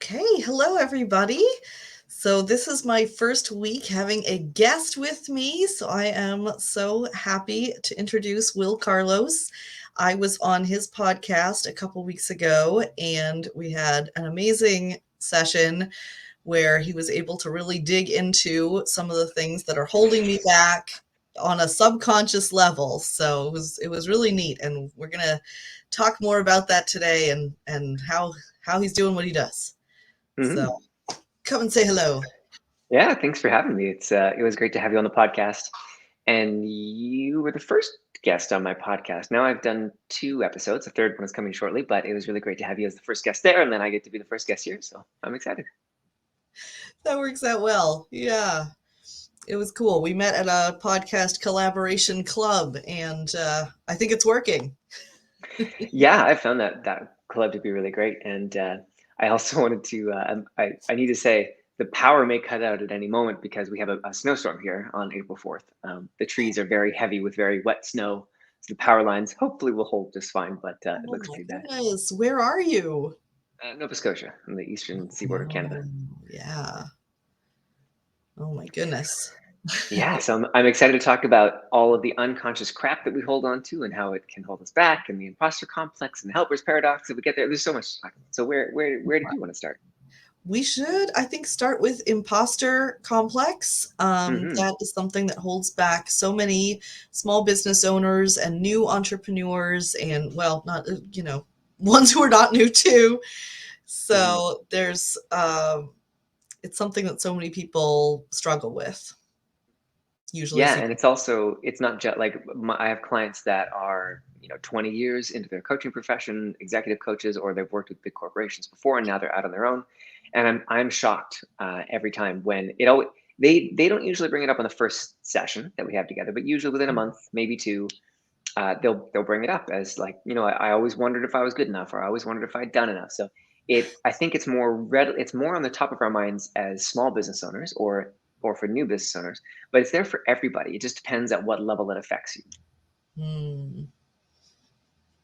Okay, hello everybody. So this is my first week having a guest with me, so I am so happy to introduce Will Carlos. I was on his podcast a couple weeks ago and we had an amazing session where he was able to really dig into some of the things that are holding me back on a subconscious level. So it was really neat, and we're going to talk more about that today and how he's doing what he does. So hmm come and say hello. Yeah, thanks for having me. It was great to have you on the podcast, and you were the first guest on my podcast. Now I've done two episodes. The third one is coming shortly, but it was really great to have you as the first guest there, and then I get to be the first guest here. So I'm excited. That works out well. Yeah, it was cool. We met at a podcast collaboration club, and I think it's working. Yeah, I found that club to be really great, and I also wanted to. I need to say the power may cut out at any moment because we have a snowstorm here on April 4th. The trees are very heavy with very wet snow, so the power lines hopefully will hold just fine, but it Oh looks my pretty bad. goodness, where are you? Nova Scotia, on the eastern seaboard of Canada. Oh, yeah. Oh my goodness. Yeah, so I'm excited to talk about all of the unconscious crap that we hold on to and how it can hold us back, and the imposter complex and the helper's paradox. If we get there, there's so much to talk about. So where did you want to start? We should, I think, start with Imposter Complex. hmm That is something that holds back so many small business owners and new entrepreneurs, and well, not ones who are not new too. hmm So it's something that so many people struggle with. Usually, Yeah, see. and it's not just like I have clients that are 20 years into their coaching profession, executive coaches, or they've worked with big corporations before, and now they're out on their own. And I'm shocked every time when it always they don't usually bring it up on the first session that we have together, but usually within a month, maybe two, they'll bring it up as like I always wondered if I was good enough, or I always wondered if I'd done enough. So I think it's more on the top of our minds as small business owners or for new business owners, but it's there for everybody. It just depends at what level it affects you. Hmm.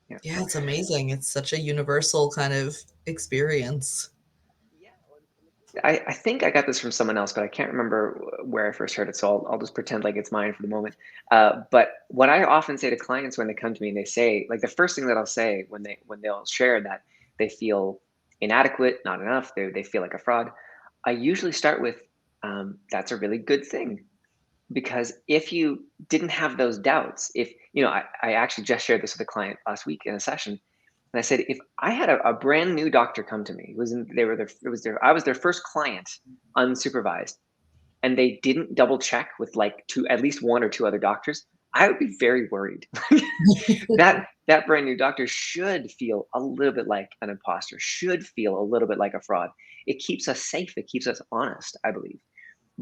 Yeah. Yeah, it's amazing. It's such a universal kind of experience. Yeah, I think I got this from someone else, but I can't remember where I first heard it. So I'll just pretend like it's mine for the moment. But what I often say to clients when they come to me and they say, like the first thing that I'll say when they'll share that they feel inadequate, not enough, they feel like a fraud, I usually start with, that's a really good thing. Because if you didn't have those doubts, if I actually just shared this with a client last week in a session, and I said, if I had a brand new doctor come to me, I was their first client, unsupervised, and they didn't double check with like at least one or two other doctors, I would be very worried. That brand new doctor should feel a little bit like an imposter, should feel a little bit like a fraud. It keeps us safe, it keeps us honest, I believe.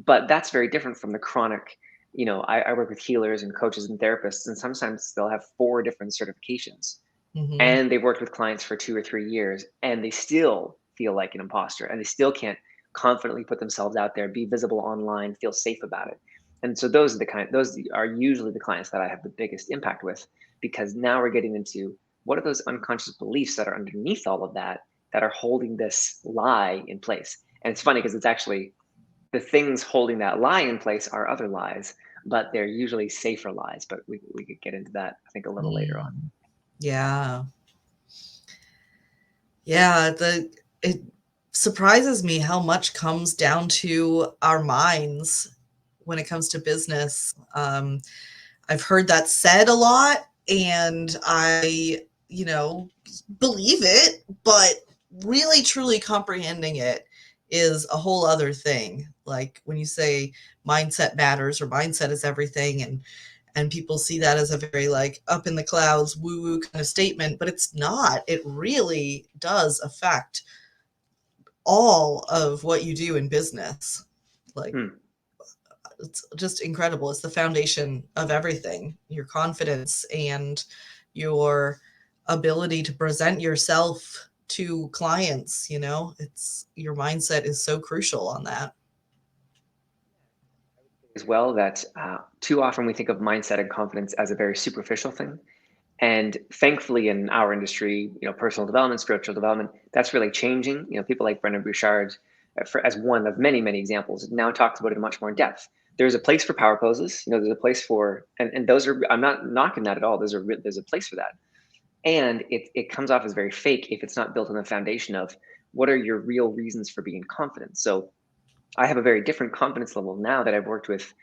But that's very different from the chronic. I work with healers and coaches and therapists, and sometimes they'll have four different certifications, Hmm. and they've worked with clients for 2 or 3 years, and they still feel like an imposter, and they still can't confidently put themselves out there, be visible online, feel safe about it. And so those are usually the clients that I have the biggest impact with, because now we're getting into what are those unconscious beliefs that are underneath all of that are holding this lie in place. And it's funny because it's actually the things holding that lie in place are other lies, but they're usually safer lies. But we could get into that, I think, a little later on. Mm. Yeah. Yeah, it surprises me how much comes down to our minds when it comes to business. I've heard that said a lot, and I believe it, but really truly comprehending it is a whole other thing. Like when you say mindset matters or mindset is everything, and people see that as a very like up in the clouds woo woo kind of statement, but it's not. It really does affect all of what you do in business. Like Hmm. it's just incredible. It's the foundation of everything. Your confidence and your ability to present yourself to clients, it's your mindset is so crucial on that. As well, that too often we think of mindset and confidence as a very superficial thing, And thankfully, in our industry, personal development, spiritual development, that's really changing. People like Brendon Burchard, as one of many, many examples, now talks about it much more in depth. There's a place for power poses. There's a place for, and those are, I'm not knocking that at all. There's a place for that. And it comes off as very fake if it's not built on the foundation of what are your real reasons for being confident. So I have a very different confidence level now that I've worked with.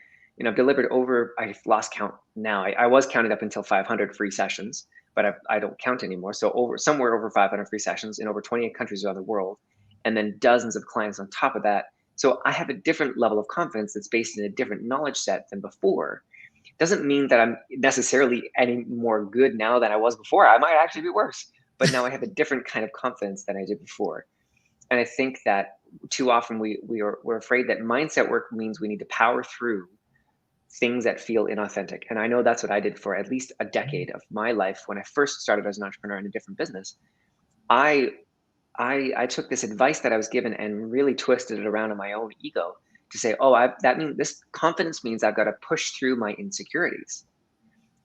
I've delivered over, I've lost count now. I was counted up until 500 free sessions, but I don't count anymore. So somewhere over 500 free sessions in over 28 countries around the world, and then dozens of clients on top of that. So I have a different level of confidence that's based in a different knowledge set than before. Doesn't mean that I'm necessarily any more good now than I was before. I might actually be worse, but now I have a different kind of confidence than I did before. And I think that too often we're afraid that mindset work means we need to power through things that feel inauthentic. And I know that's what I did for at least a decade of my life. When I first started as an entrepreneur in a different business, I I took this advice that I was given and really twisted it around in my own ego to say, oh, that means this confidence means I've got to push through my insecurities.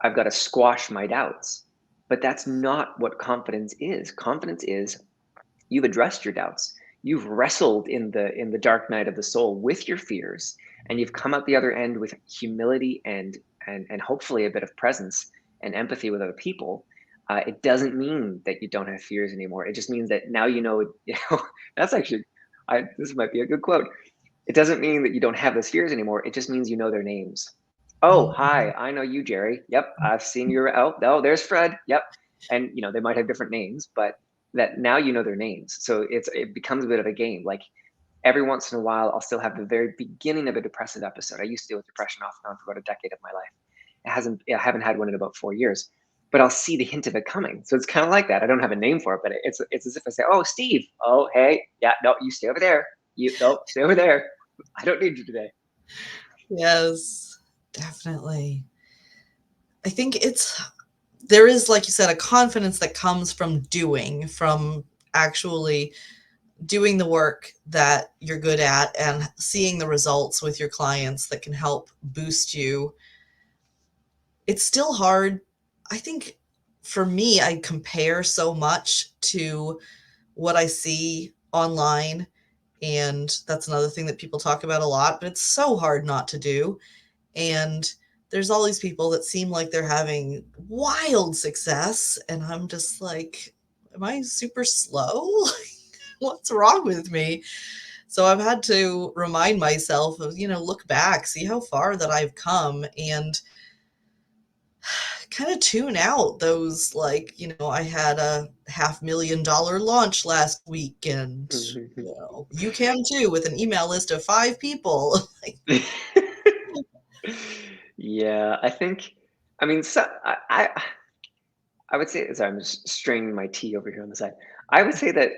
I've got to squash my doubts. But that's not what confidence is. Confidence is you've addressed your doubts. You've wrestled in the dark night of the soul with your fears, and you've come out the other end with humility and hopefully a bit of presence and empathy with other people. It doesn't mean that you don't have fears anymore. It just means that now you know. That's actually, this might be a good quote. It doesn't mean that you don't have those fears anymore. It just means you know their names. Oh, hi, Mhm. I know you, Jerry. Yep, I've seen your. Oh, no, there's Fred. Yep, and they might have different names, but that now you know their names. So it becomes a bit of a game. Like every once in a while, I'll still have the very beginning of a depressive episode. I used to deal with depression off and on for about a decade of my life. I haven't had one in about 4 years, but I'll see the hint of it coming. So it's kind of like that. I don't have a name for it, but it's as if I say, "Oh, Steve. Oh, hey, yeah, no, you stay over there. You no, stay over there. I don't need you today." Yes, definitely. I think there is, like you said, a confidence that comes from from actually doing the work that you're good at and seeing the results with your clients that can help boost you. It's still hard. I think for me, I compare so much to what I see online. And that's another thing that people talk about a lot, but it's so hard not to do. And there's all these people that seem like they're having wild success. And I'm just like, am I super slow? What's wrong with me? So I've had to remind myself of, look back, see how far that I've come, and kind of tune out those, like, I had a $500,000 launch last week, and you can too, with an email list of 5 people. Like, Yeah, I think. I mean, so I would say, sorry, I'm just straining my tea over here on the side. I would say that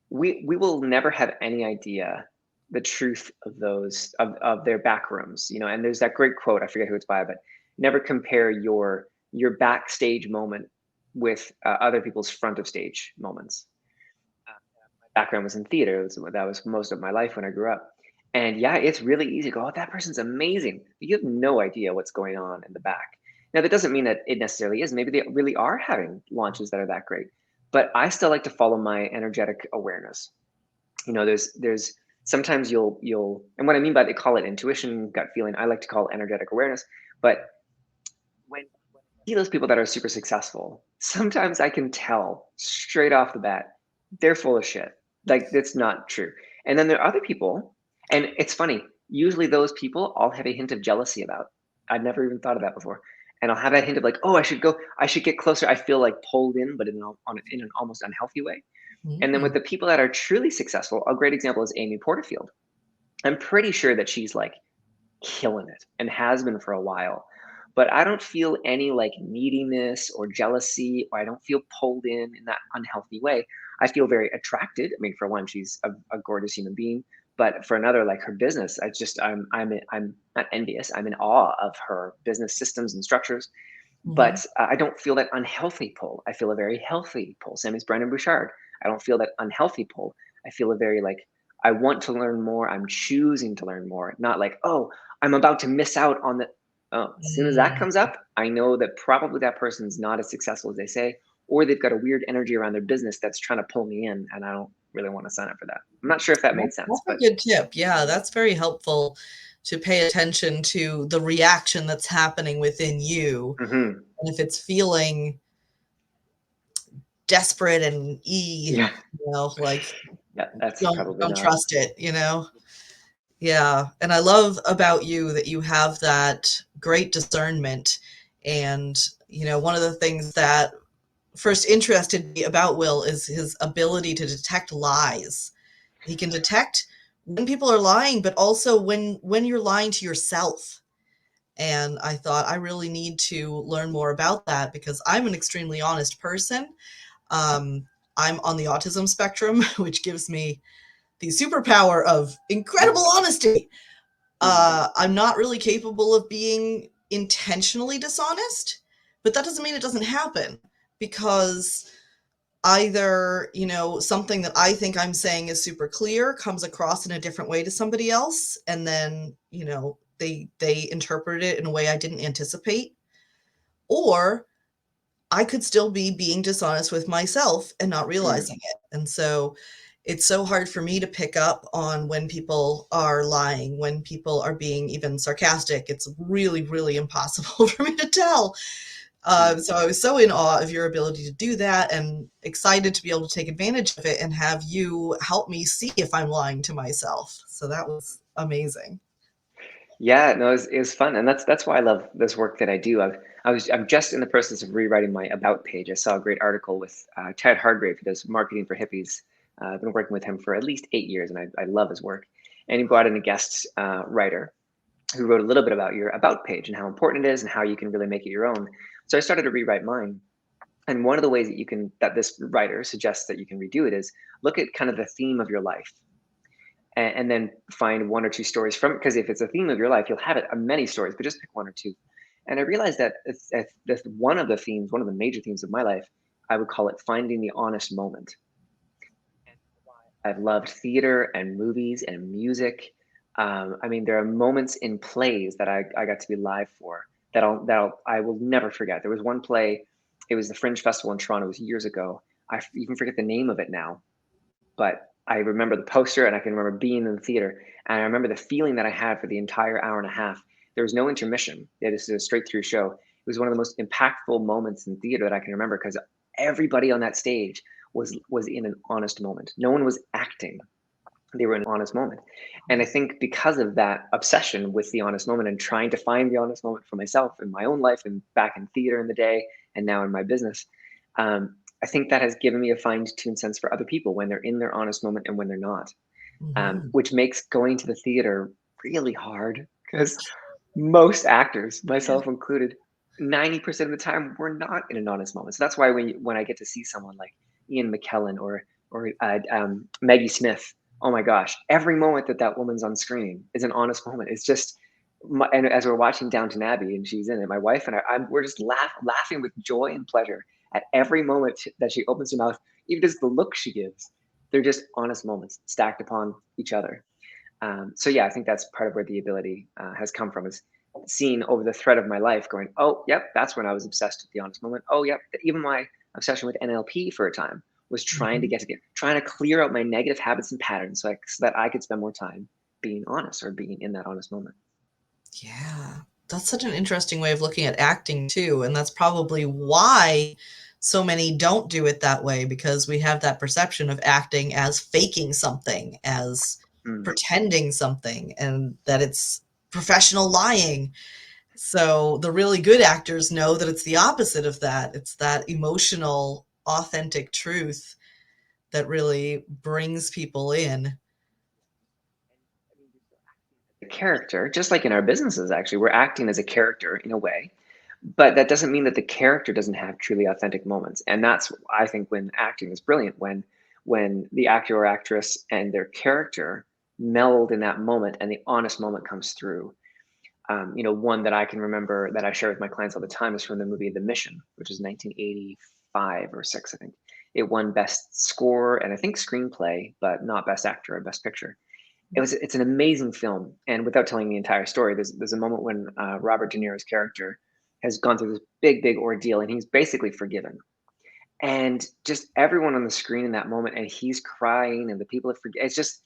we will never have any idea the truth of of their back rooms, and there's that great quote, I forget who it's by, but never compare your backstage moment with other people's front of stage moments. My background was in theater. That was most of my life when I grew up. And yeah, it's really easy to go, oh, that person's amazing. But you have no idea what's going on in the back. Now, that doesn't mean that it necessarily is. Maybe they really are having launches that are that great. But I still like to follow my energetic awareness. There's sometimes and what I mean by, they call it intuition, gut feeling. I like to call it energetic awareness. But when I see those people that are super successful, sometimes I can tell straight off the bat they're full of shit. Like, that's not true. And then there are other people, and it's funny. Usually, those people I'll have a hint of jealousy about. I'd never even thought of that before, and I'll have that hint of like, oh, I should get closer. I feel like pulled in, but in an almost unhealthy way. And then with mm, the people that are truly successful, a great example is Amy Porterfield. I'm pretty sure that she's like killing it and has been for a while. But I don't feel any like neediness or jealousy, or I don't feel pulled in that unhealthy way. I feel very attracted. I mean, for one, she's a gorgeous human being. But for another, like her business, I'm not envious. I'm in awe of her business systems and structures. mhm. But I don't feel that unhealthy pull. I feel a very healthy pull. Same as Brendon Burchard. I don't feel that unhealthy pull. I feel a very like, I want to learn more. I'm choosing to learn more, not like, oh, I'm about to miss out on the. Oh, as soon as that Mm. comes up, I know that probably that person's not as successful as they say, or they've got a weird energy around their business that's trying to pull me in, and I don't really want to sign up for that. I'm not sure if that made sense, That's a but good tip. Yeah, that's very helpful to pay attention to the reaction that's happening within you. mhm. And if it's feeling desperate and Yeah, like yeah, that's don't probably don't not. trust it. Yeah, and I love about you that you have that great discernment. And one of the things that first interested me about Will is his ability to detect lies. He can detect when people are lying, but also when you're lying to yourself. And I thought I really need to learn more about that because I'm an extremely honest person. Um, I'm on the autism spectrum, which gives me the superpower of incredible honesty. I'm not really capable of being intentionally dishonest, but that doesn't mean it doesn't happen because either, something that I think I'm saying is super clear comes across in a different way to somebody else, and then, they interpret it in a way I didn't anticipate, or I could still be being dishonest with myself and not Mm. realizing it. And so it's so hard for me to pick up on when people are lying, when people are being even sarcastic. It's really, really impossible for me to tell. Mm. So I was so in awe of your ability to do that and excited to be able to take advantage of it and have you help me see if I'm lying to myself. So that was amazing. Yeah, no, it was fun, and that's why I love this work that I do. I'm just in the process of rewriting my about page. I saw a great article with Ted Hargrave, who does marketing for hippies. I've been working with him for at least 8 years, and I love his work. And he brought in a guest writer who wrote a little bit about your about page and how important it is and how you can really make it your own. So I started to rewrite mine. And one of the ways that this writer suggests that you can redo it is look at kind of the theme of your life and then find one or two stories from because if it's a theme of your life, you'll have it many stories, but just pick one or two. And I realized that if one of the themes, one of the major themes of my life, I would call it finding the honest moment. I've loved theater and movies and music. I mean, there are moments in plays that I got to be live for I will never forget. There was one play, it was the Fringe Festival in Toronto, it was years ago. Even forget the name of it now, but I remember the poster and I can remember being in the theater. And I remember the feeling that I had for the entire hour and a half. There was no intermission. It was a straight through show. It was one of the most impactful moments in theater that I can remember because everybody on that stage was in an honest moment. No one was acting. They were in an honest moment. And I think because of that obsession with the honest moment and trying to find the honest moment for myself in my own life and back in theater in the day and now in my business, I think that has given me a fine-tuned sense for other people when they're in their honest moment and when they're not, Mhm. which makes going to the theater really hard because most actors, Yeah. myself included, 90% of the time we're not in an honest moment. So that's why when I get to see someone like Ian McKellen or Maggie Smith, oh my gosh, every moment that woman's on screen is an honest moment. It's just, and as we're watching Downton Abbey and she's in it, my wife and we're just laughing with joy and pleasure at every moment that she opens her mouth, even just the look she gives. They're just honest moments stacked upon each other. So yeah, I think that's part of where the ability has come from is seeing over the thread of my life going, oh, yep, that's when I was obsessed with the honest moment. Oh, yep, even my obsession with NLP for a time was Mhm. trying to clear out my negative habits and patterns so that I could spend more time being honest or being in that honest moment. Yeah. That's such an interesting way of looking at acting too, and that's probably why so many don't do it that way because we have that perception of acting as faking something, as Mm. pretending something, and that it's professional lying. So the really good actors know that it's the opposite of that. It's that emotional, authentic truth that really brings people in. The character, just like in our businesses, actually, we're acting as a character in a way, but that doesn't mean that the character doesn't have truly authentic moments. And that's, I think, when acting is brilliant, when the actor or actress and their character meld in that moment and the honest moment comes through. One that I can remember that I share with my clients all the time is from the movie The Mission, which is 1985 or six, I think. It won Best Score and I think Screenplay, but not Best Actor or Best Picture. It's an amazing film. And without telling the entire story, there's a moment when Robert De Niro's character has gone through this big ordeal, and he's basically forgiven. And just everyone on the screen in that moment, and he's crying, and the people that forget. It's just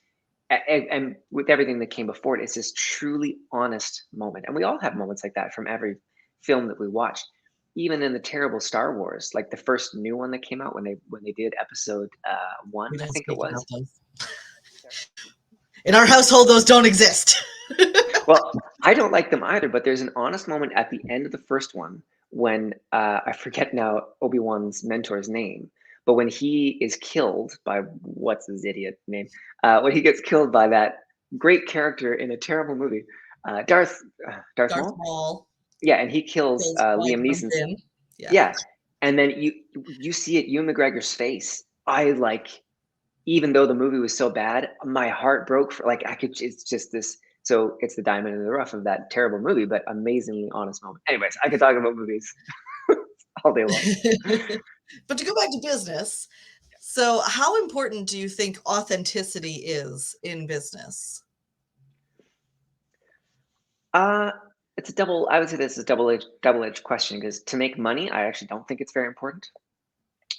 and with everything that came before it, it's this truly honest moment. And we all have moments like that from every film that we watch. Even in the terrible Star Wars, like the first new one that came out when they did episode We one, I don't think it speak about was. those. In our household, those don't exist. Well, I don't like them either, but there's an honest moment at the end of the first one when I forget now Obi-Wan's mentor's name, but when he is killed by what's his idiot name? When he gets killed by that great character in a terrible movie, Darth Darth Maul. Maul Yeah, and he kills kills Liam Qui-Gon Neeson's. Jinn. Yeah. Yeah, and then you see it, Ewan McGregor's face. I like, even though the movie was so bad, my heart broke for like I could. It's just this. So it's the diamond in the rough of that terrible movie, but amazingly honest moment. Anyways, I could talk about movies all day long. But to go back to business, so how important do you think authenticity is in business? Uh, it's a double. I would say this is a double-edged question, because to make money, I actually don't think it's very important.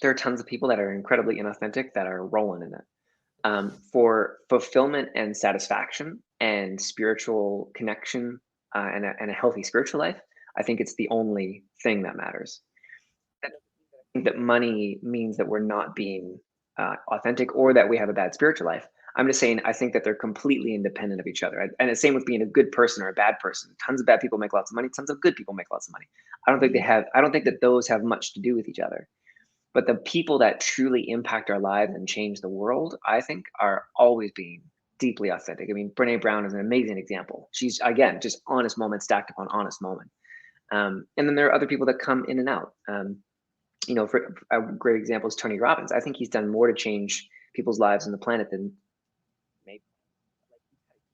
There are tons of people that are incredibly inauthentic that are rolling in it. For fulfillment and satisfaction and spiritual connection, and a healthy spiritual life, I think it's the only thing that matters. That doesn't mean that money means that we're not being authentic, or that we have a bad spiritual life. I'm just saying I think that they're completely independent of each other. And the same with being a good person or a bad person. Tons of bad people make lots of money. Tons of good people make lots of money. I don't think that those have much to do with each other. But the people that truly impact our lives and change the world, I think, are always being deeply authentic. I mean, Brene Brown is an amazing example. She's, again, just honest moment stacked upon honest moment. And then there are other people that come in and out. For a great example is Tony Robbins. I think he's done more to change people's lives on the planet than maybe,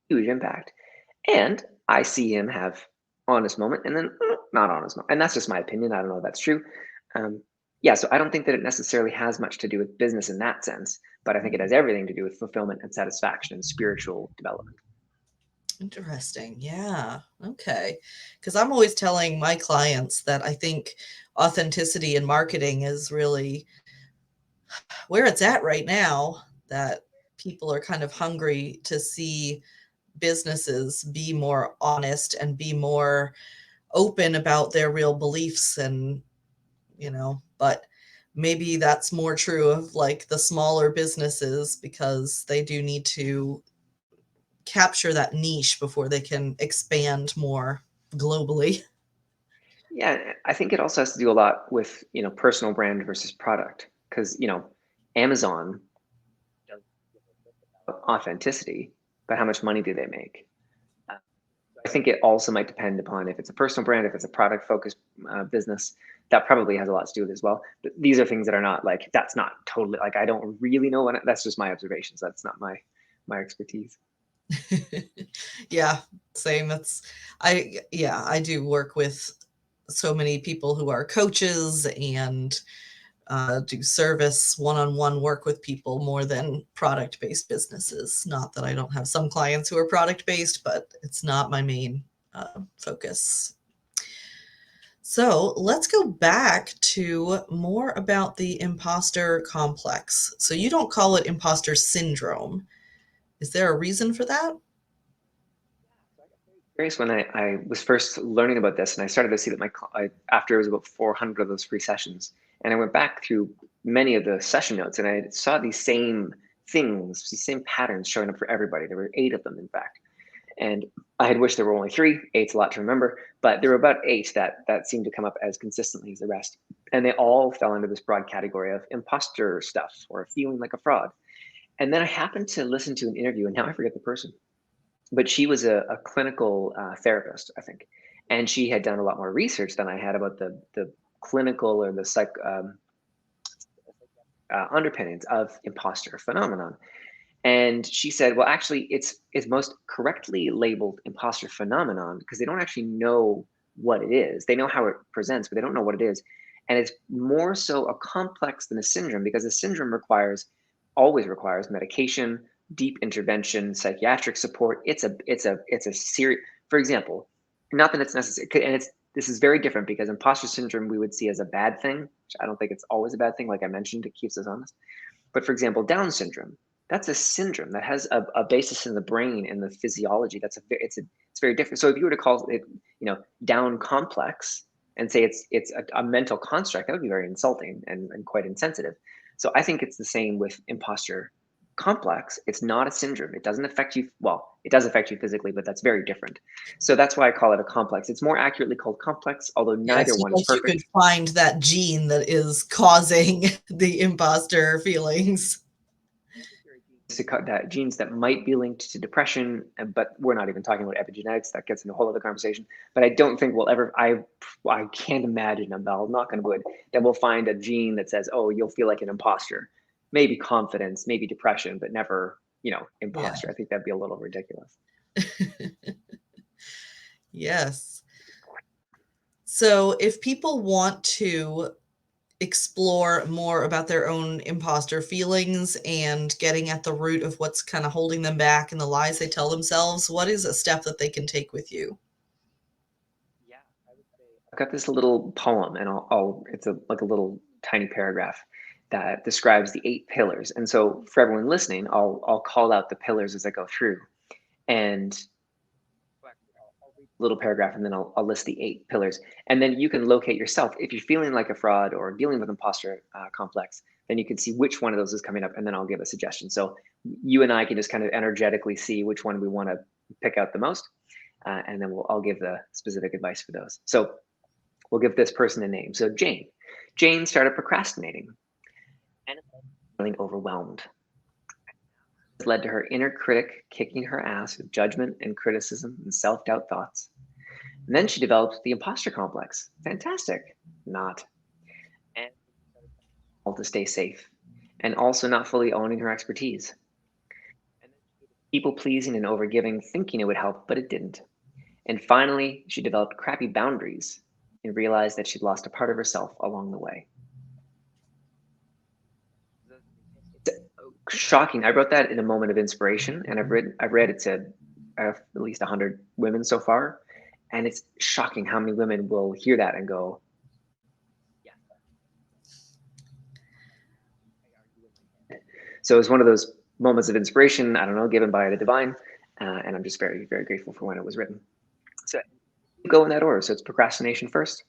huge impact. And I see him have honest moment, and then not honest moment. And that's just my opinion. I don't know if that's true. Um, yeah, so I don't think that it necessarily has much to do with business in that sense, but I think it has everything to do with fulfillment and satisfaction and spiritual development. Interesting. Yeah. Okay. Because I'm always telling my clients that I think authenticity in marketing is really where it's at right now, that people are kind of hungry to see businesses be more honest and be more open about their real beliefs and, but maybe that's more true of like the smaller businesses because they do need to capture that niche before they can expand more globally. Yeah, I think it also has to do a lot with, personal brand versus product, because, Amazon does authenticity, but how much money do they make? Uh, I think it also might depend upon if it's a personal brand, if it's a product focused business. That probably has a lot to do with it as well. But these are things that are not like, that's not totally like, I don't really know that's just my observations. That's not my expertise. Yeah, same. I do work with so many people who are coaches and do service one-on-one work with people more than product-based businesses. Not that I don't have some clients who are product-based, but it's not my main focus. So let's go back to more about the imposter complex. So you don't call it imposter syndrome. Is there a reason for that? Curious when I was first learning about this, and I started to see that after it was about 400 of those free sessions, and I went back through many of the session notes, and I saw these same things, these same patterns showing up for everybody. There were 8 of them, in fact, and I had wished there were only 3. 8's a lot to remember, but there were about 8 that seemed to come up as consistently as the rest, and they all fell into this broad category of imposter stuff or feeling like a fraud. And then I happened to listen to an interview, and now I forget the person, but she was a clinical therapist, I think, and she had done a lot more research than I had about the clinical or the underpinnings of imposter phenomenon. And she said, well, actually, it's most correctly labeled imposter phenomenon because they don't actually know what it is. They know how it presents, but they don't know what it is. And it's more so a complex than a syndrome, because a syndrome always requires medication, deep intervention, psychiatric support. It's a serious, for example, not that it's necessary, and this is very different because imposter syndrome we would see as a bad thing, which I don't think it's always a bad thing. Like I mentioned, it keeps us honest. But for example, Down syndrome, that's a syndrome that has a basis in the brain and the physiology. It's very different. So if you were to call it, Down complex and say it's a mental construct, that would be very insulting and quite insensitive. So I think it's the same with imposter complex. It's not a syndrome. It doesn't affect you. Well, it does affect you physically, but that's very different. So that's why I call it a complex. It's more accurately called complex, although Yeah, it neither seems one is like you could perfect. find that gene that is causing the imposter feelings. To cut that genes that might be linked to depression, but we're not even talking about epigenetics. That gets into a whole other conversation. But I don't think we'll ever. I can't imagine. I'll knock on wood that we'll find a gene that says, "Oh, you'll feel like an imposter." Maybe confidence, maybe depression, but never, Yeah. imposter. I think that'd be a little ridiculous. Yes. So if people want to explore more about their own imposter feelings and getting at the root of what's kind of holding them back and the lies they tell themselves, what is a step that they can take with you? Yeah, I would say I've got this little poem, and it's like a little tiny paragraph that describes the 8 pillars. And so for everyone listening, I'll call out the pillars as I go through, and I'll read a little paragraph, and then I'll list the 8 pillars, and then you can locate yourself if you're feeling like a fraud or dealing with imposter complex. Then you can see which one of those is coming up, and then I'll give a suggestion. So you and I can just kind of energetically see which one we want to pick out the most, and then I'll give the specific advice for those. So we'll give this person a name. So Jane. Jane started procrastinating and feeling overwhelmed. This led to her inner critic kicking her ass with judgment and criticism and self-doubt thoughts. And then she developed the imposter complex. Fantastic. Not. And all to stay safe. And also not fully owning her expertise. And then people pleasing and overgiving, thinking it would help, but it didn't. And finally, she developed crappy boundaries and realized that she'd lost a part of herself along the way. It's shocking. I wrote that in a moment of inspiration, and I've read it to at least 100 women so far, and it's shocking how many women will hear that and go, "Yeah." So it's one of those moments of inspiration, I don't know, given by the divine, and I'm just very, very grateful for when it was written. So go in that order. So it's procrastination first,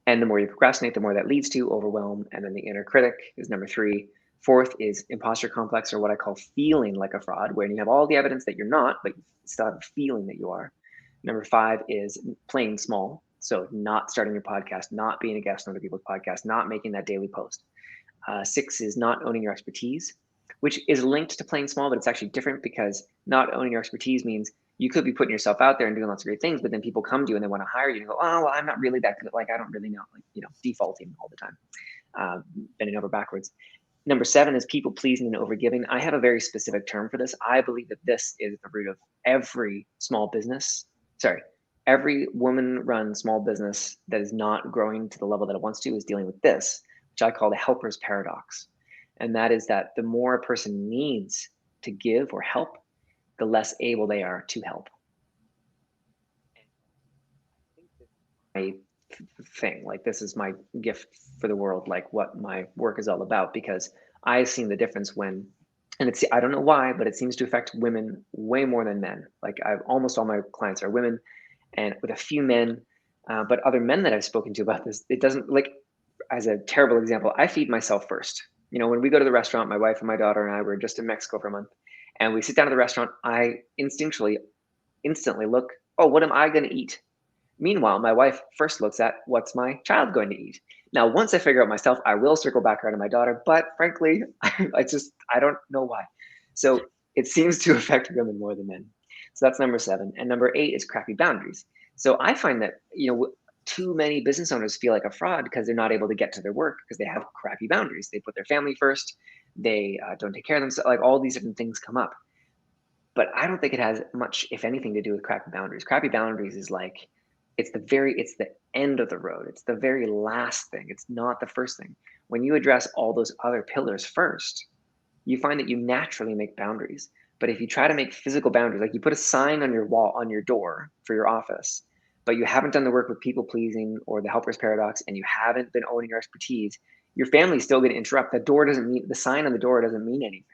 and the more you procrastinate, the more that leads to overwhelm, and then the inner critic is number 3. Fourth is imposter complex, or what I call feeling like a fraud, where you have all the evidence that you're not, but you still have a feeling that you are. Number 5 is playing small. So not starting your podcast, not being a guest on other people's podcasts, not making that daily post. 6 is not owning your expertise, which is linked to playing small, but it's actually different because not owning your expertise means you could be putting yourself out there and doing lots of great things, but then people come to you and they want to hire you and go, "Oh, well, I'm not really that good. Like, I don't really know." Like, defaulting all the time, bending over backwards. Number 7 is people pleasing and overgiving. I have a very specific term for this. I believe that this is the root of every small business. Sorry, every woman-run small business that is not growing to the level that it wants to is dealing with this, which I call the helper's paradox. And that is that the more a person needs to give or help, the less able they are to help. My thing, like this is my gift for the world, like what my work is all about, because I've seen the difference when, and it's, I don't know why, but it seems to affect women way more than men. Like I've almost all my clients are women, and with a few men, but other men that I've spoken to about this, it doesn't, like, as a terrible example, I feed myself first. When we go to the restaurant, my wife and my daughter and I were just in Mexico for a month, and we sit down at the restaurant, I instinctually, instantly look, oh, what am I going to eat? Meanwhile, my wife first looks at what's my child going to eat. Now, once I figure out myself, I will circle back around to my daughter, but frankly, I don't know why. So it seems to affect women more than men. So that's number 7. And number 8 is crappy boundaries. So I find that, too many business owners feel like a fraud because they're not able to get to their work because they have crappy boundaries. They put their family first. They don't take care of themselves. Like all these different things come up. But I don't think it has much, if anything, to do with crappy boundaries. Crappy boundaries is like, it's the end of the road. It's the very last thing. It's not the first thing. When you address all those other pillars first, you find that you naturally make boundaries. But if you try to make physical boundaries, like you put a sign on your wall, on your door for your office, but you haven't done the work with people pleasing or the helper's paradox, and you haven't been owning your expertise, your family's still going to interrupt. The sign on the door doesn't mean anything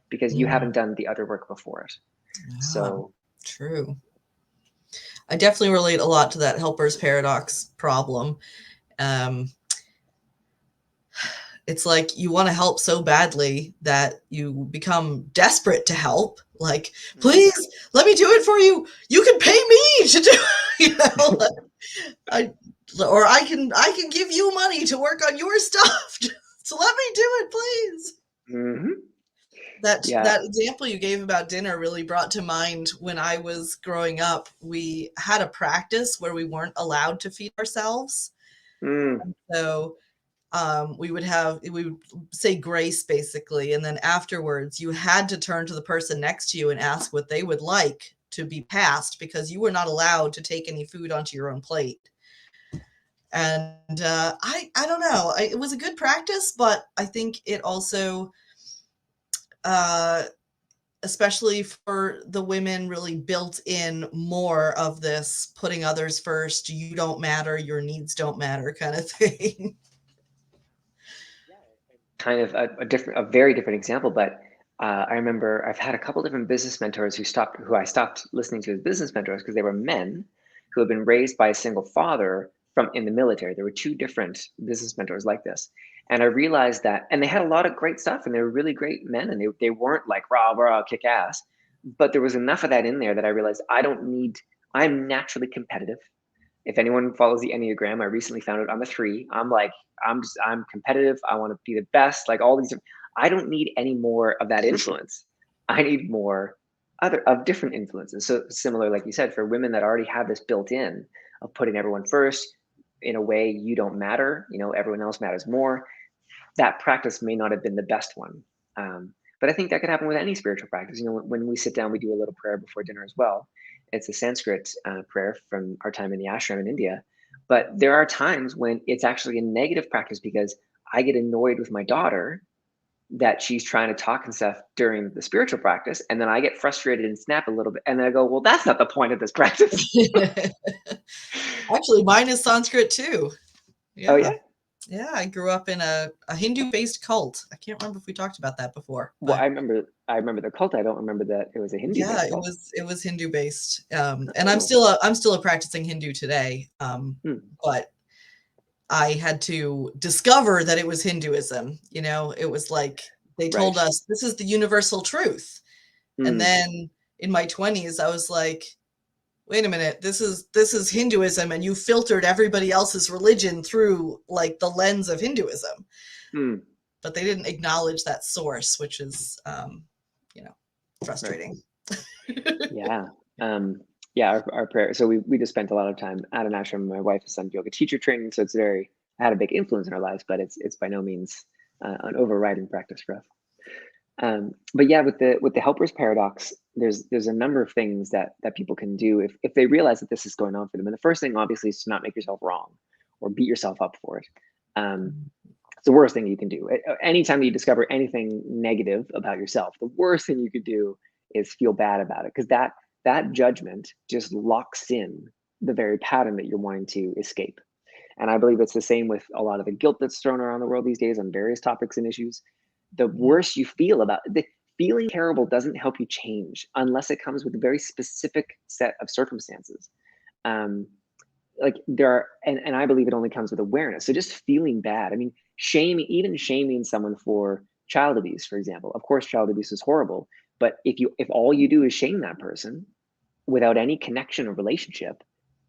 because you haven't Mm. done the other work before it. Ah, So true. I definitely relate a lot to that helper's paradox problem. Um, it's like you want to help so badly that you become desperate to help. Like, mm, please let me do it for you. You can pay me to do, you know, I, or I can give you money to work on your stuff. So let me do it, please. mhm. That Yeah. that example you gave about dinner really brought to mind when I was growing up. We had a practice where we weren't allowed to feed ourselves. Mm, So we would say grace basically, and then afterwards you had to turn to the person next to you and ask what they would like to be passed because you were not allowed to take any food onto your own plate. And I don't know. It was a good practice, but I think it also, uh, especially for the women, really built in more of this putting others first. You don't matter. Your needs don't matter, kind of thing. kind of a very different example, but I remember I've had a couple different business mentors who I stopped listening to as business mentors because they were men who had been raised by a single father from in the military. There were two different business mentors like this. And I realized that, and they had a lot of great stuff and they were really great men and they weren't like rah, rah, kick ass. But there was enough of that in there that I realized I'm naturally competitive. If anyone follows the Enneagram, I recently found out I'm a 3. I'm competitive. I want to be the best. Like all these, I don't need any more of that influence. I need more other of different influences. So similar, like you said, for women that already have this built in of putting everyone first, in a way you don't matter. Everyone else matters more. That practice may not have been the best one. But I think that could happen with any spiritual practice. When we sit down, we do a little prayer before dinner as well. It's a Sanskrit prayer from our time in the ashram in India. But there are times when it's actually a negative practice because I get annoyed with my daughter that she's trying to talk and stuff during the spiritual practice. And then I get frustrated and snap a little bit. And then I go, well, that's not the point of this practice. Actually, mine is Sanskrit too. Oh, Yeah. yeah. Yeah, I grew up in a Hindu-based cult. I can't remember if we talked about that before, Well, but I remember the cult. I don't remember that it was a Hindu yeah, based it cult. was it was Hindu-based. And I'm Oh. still a practicing Hindu today. Hmm. But I had to discover that it was Hinduism. It was like they told Right. us this is the universal truth. And Hmm. then in my 20s, I was like, wait a minute, this is Hinduism, and you filtered everybody else's religion through like the lens of Hinduism. Hmm. But they didn't acknowledge that source, which is Right. frustrating. Yeah. Yeah, our prayer. So we just spent a lot of time at an ashram. My wife has done yoga teacher training, so it's very had a big influence in our lives, but it's by no means an overriding practice for us. But yeah, with the helper's paradox, there's a number of things that people can do if they realize that this is going on for them. And the first thing, obviously, is to not make yourself wrong or beat yourself up for it. It's the worst thing you can do. Anytime you discover anything negative about yourself, the worst thing you could do is feel bad about it because that judgment just locks in the very pattern that you're wanting to escape. And I believe it's the same with a lot of the guilt that's thrown around the world these days on various topics and issues. The worse you feel about the feeling terrible doesn't help you change unless it comes with a very specific set of circumstances. Um, like there are, and I believe it only comes with awareness. So just feeling bad. I mean, even shaming someone for child abuse, for example. Of course, child abuse is horrible, but if all you do is shame that person without any connection or relationship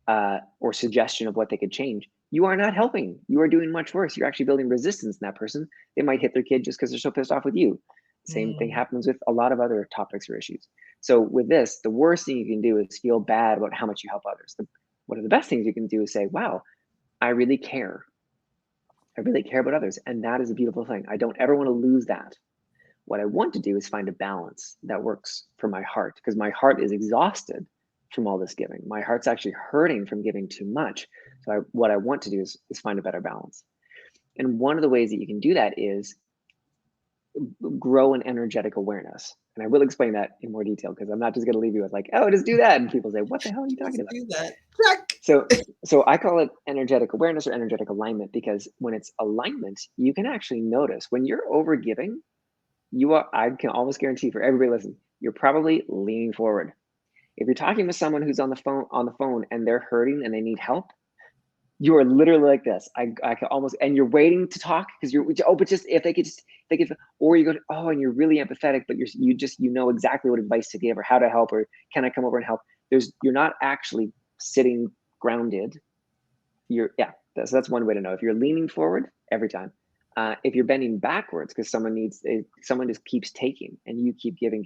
or suggestion of what they could change, you are not helping. You are doing much worse. You're actually building resistance in that person. They might hit their kid just because they're so pissed off with you. Same thing Mm. happens with a lot of other topics or issues. So with this, the worst thing you can do is feel bad about how much you help others. One of the best things you can do is say, wow, I really care. I really care about others. And that is a beautiful thing. I don't ever want to lose that. What I want to do is find a balance that works for my heart because my heart is exhausted from all this giving. My heart's actually hurting from giving too much. So what I want to do is find a better balance. And one of the ways that you can do that is grow an energetic awareness. And I will explain that in more detail because I'm not just going to leave you with like, oh, just do that. And people say, what the hell are you talking Just about? do that. Check. So, so I call it energetic awareness or energetic alignment because when it's alignment, you can actually notice when you're over giving, I can almost guarantee for everybody listening, you're probably leaning forward. If you're talking with someone who's on the phone and they're hurting and they need help, you are literally like this. I can almost, and you're waiting to talk because but just if they could, or you go, oh, and you're really empathetic, but you know exactly what advice to give or how to help or can I come over and help? You're not actually sitting grounded. That's one way to know if you're leaning forward every time. If you're bending backwards because someone just keeps taking and you keep giving,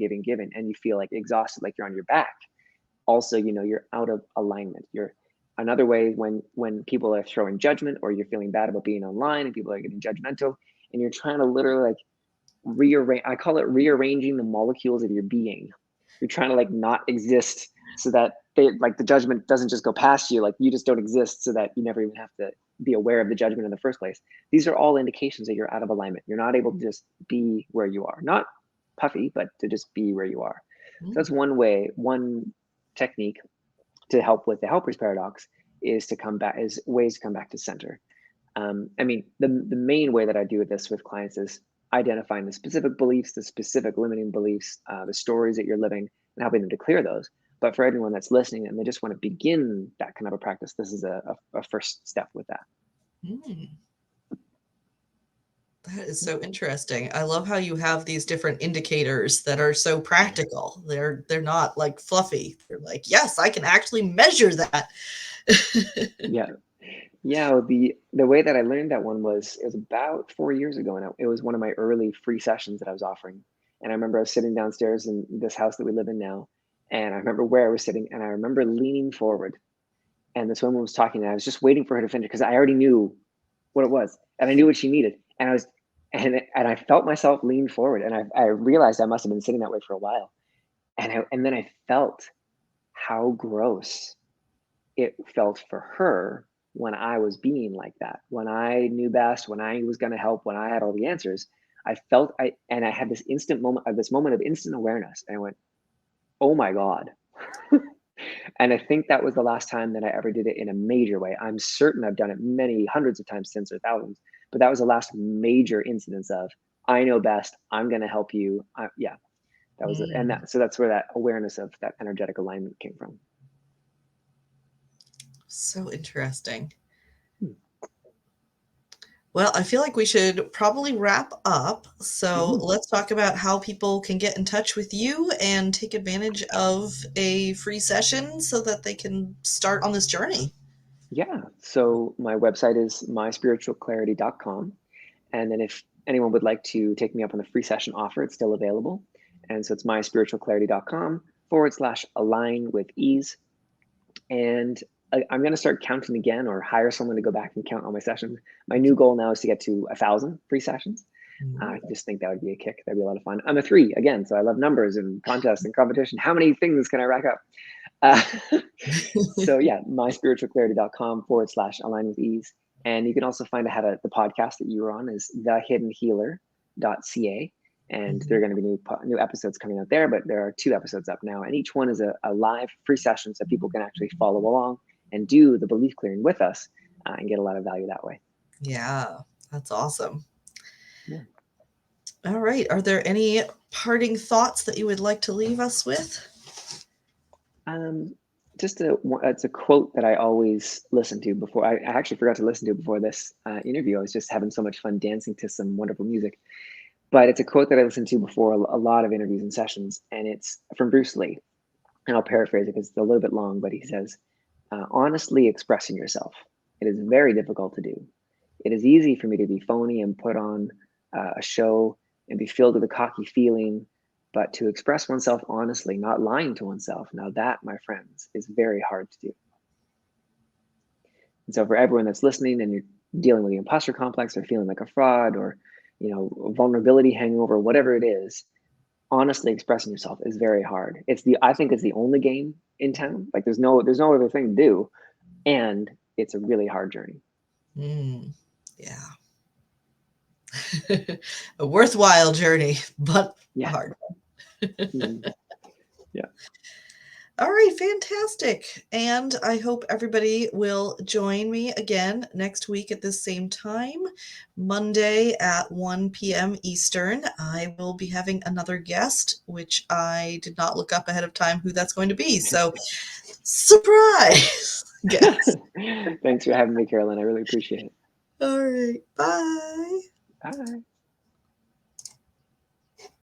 and you feel like exhausted, like you're on your back. Also, you're out of alignment. You're another way when people are throwing judgment or you're feeling bad about being online and people are getting judgmental and you're trying to literally like rearrange. I call it rearranging the molecules of your being. You're trying to like not exist so that the judgment doesn't just go past you, like you just don't exist so that you never even have to be aware of the judgment in the first place. These are all indications that you're out of alignment. You're not able to just be where you are, not puffy, but to just be where you are. So that's one technique to help with the helper's paradox is ways to come back to center. The main way that I do this with clients is identifying the specific beliefs, the specific limiting beliefs, the stories that you're living, and helping them to clear those. But for everyone that's listening and they just want to begin that kind of a practice, this is a first step with that. That is so interesting. I love how you have these different indicators that are so practical. They're not like fluffy. They're like, yes, I can actually measure that. Yeah. Yeah, the way that I learned that one was about 4 years ago, and it was one of my early free sessions that I was offering. And I remember I was sitting downstairs in this house that we live in now, and I remember where I was sitting, and I remember leaning forward, and this woman was talking, and I was just waiting for her to finish because I already knew what it was, and I knew what she needed, and I felt myself lean forward, and I realized I must have been sitting that way for a while, and then I felt how gross it felt for her when I was being like that, when I knew best, when I was going to help, when I had all the answers. I had this moment of instant awareness. And I went, oh my God. And I think that was the last time that I ever did it in a major way. I'm certain I've done it many hundreds of times since, or thousands, but that was the last major incidence of, I know best, I'm going to help you. That was it. And so that's where that awareness of that energetic alignment came from. So interesting. Well, I feel like we should probably wrap up. So let's talk about how people can get in touch with you and take advantage of a free session so that they can start on this journey. Yeah. So my website is myspiritualclarity.com. And then if anyone would like to take me up on the free session offer, it's still available. And so it's myspiritualclarity.com/align with ease. And I'm going to start counting again or hire someone to go back and count all my sessions. My new goal now is to get to 1,000 free sessions. I just think that would be a kick. That'd be a lot of fun. I'm a 3 again, so I love numbers and contests and competition. How many things can I rack up? So yeah, myspiritualclarity.com/align with ease. And you can also find the podcast that you were on is thehiddenhealer.ca. And there are going to be new episodes coming out there, but there are 2 episodes up now. And each one is a live free session so people can actually follow along and do the belief clearing with us and get a lot of value that way. Yeah, that's awesome. Yeah. All right. Are there any parting thoughts that you would like to leave us with? It's a quote that I always listen to before. I actually forgot to listen to it before this interview. I was just having so much fun dancing to some wonderful music. But it's a quote that I listened to before a lot of interviews and sessions, and it's from Bruce Lee. And I'll paraphrase it because it's a little bit long, but he says, honestly expressing yourself. It is very difficult to do. It is easy for me to be phony and put on a show and be filled with a cocky feeling, but to express oneself honestly, not lying to oneself, now that, my friends, is very hard to do. And so for everyone that's listening and you're dealing with the imposter complex or feeling like a fraud or vulnerability hangover, whatever it is, honestly expressing yourself is very hard. I think it's the only game in town. Like there's no other thing to do, and it's a really hard journey. Yeah. A worthwhile journey, but hard. Mhm. Yeah. All right, fantastic. And I hope everybody will join me again next week at this same time, Monday at 1 p.m. Eastern. I will be having another guest, which I did not look up ahead of time who that's going to be. So, surprise guest. Thanks for having me, Carolyn. I really appreciate it. All right, bye. Bye.